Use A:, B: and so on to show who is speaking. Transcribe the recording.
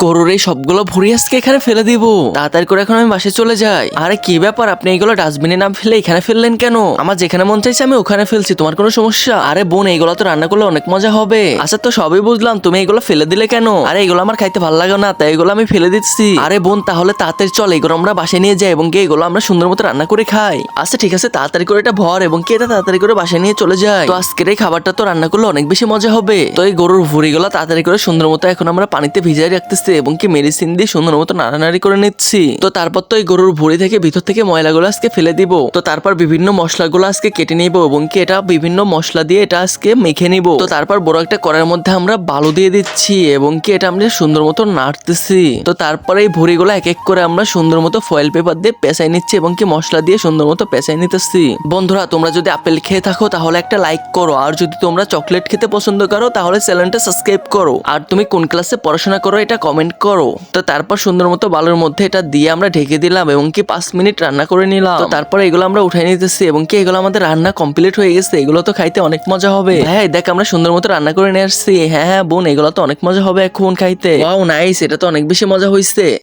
A: গরুর এই সবগুলো ভুঁড়ি আজকে এখানে ফেলে দিব। তাড়াতাড়ি করে এখন আমি বাসে চলে যাই। আরে কি ব্যাপার, আপনি এইগুলো ডাস্টবিনে না ফেলে এখানে ফেললেন কেন? আমার যেখানে মন চাইছে আমি ওখানে ফেলছি, তোমার কোনো সমস্যা? আরে বোন, এইগুলো তো রান্না করলে অনেক মজা হবে। আচ্ছা তো সবই বুঝলাম, তুমি এগুলো ফেলে দিলে কেন? আরে এগুলো আমার খাইতে ভালো লাগে না, তাই এগুলো আমি ফেলে দিচ্ছি। আরে বোন, তাহলে তাড়াতাড়ি চল, এগুলো আমরা বাসায় নিয়ে যাই এবং এগুলো আমরা সুন্দর মতো রান্না করে খাই। আচ্ছা ঠিক আছে, তাড়াতাড়ি করে এটা ভর এবং এটা তাড়াতাড়ি করে বাসায় নিয়ে চলে যায়। তো আজকের এই খাবারটা তো রান্না করলে অনেক বেশি মজা হবে। তো এই গরুর ভুঁড়িগুলো তাড়াতাড়ি করে সুন্দর মতো এখন আমরা পানিতে ভিজিয়ে রাখতেছি এবং মেডিসিন দিয়ে সুন্দর মতো নাড়ানাড়ি করে নিচ্ছি। তো তারপর তো এই গরুর ভুঁড়ি থেকে ভিতর থেকে ময়লাগুলো আজকে ফেলে দিব। তো তারপর বিভিন্ন মশলাগুলো আজকে কেটে নিব এবং এটা বিভিন্ন মশলা দিয়ে এটা আজকে মেখে নিব। তো তারপর বড় একটা কড়াইয়ের মধ্যে আমরা বালু দিয়ে দিচ্ছি এবং এটা আমরা সুন্দর মতো নাড়তেছি। তো তারপরে এই ভুঁড়িগুলো এক এক করে আমরা সুন্দর মতো ফয়েল পেপার দিয়ে পেঁচাই নিচ্ছি এবং মশলা দিয়ে সুন্দর মতো পেঁচাই নিতেছি। বন্ধুরা, তোমরা যদি আপেল খেয়ে থাকো তাহলে একটা লাইক করো, আর যদি তোমরা চকলেট খেতে পছন্দ করো তাহলে চ্যানেলটা সাবস্ক্রাইব করো, আর তুমি কোন ক্লাসে পড়াশোনা করো এটা কমেন্ট করো। তো তারপর সুন্দর মতো বালুর মধ্যে এটা দিয়ে আমরা ঢেকে দিলাম এবং 5 মিনিট রান্না করে নিলাম। তো তারপর এগুলো আমরা উঠাই নিতেছি এবং এগুলো আমাদের রান্না কমপ্লিট হয়ে গেছে। এগুলো তো খাইতে অনেক মজা হবে। হ্যাঁ দেখ, আমরা সুন্দর মতো রান্না করে নিয়ে আসছি। হ্যাঁ বোন, এগুলো তো অনেক মজা হবে এখন খাইতে। ওয়াও নাইস, এটা তো অনেক বেশি মজা হয়েছে।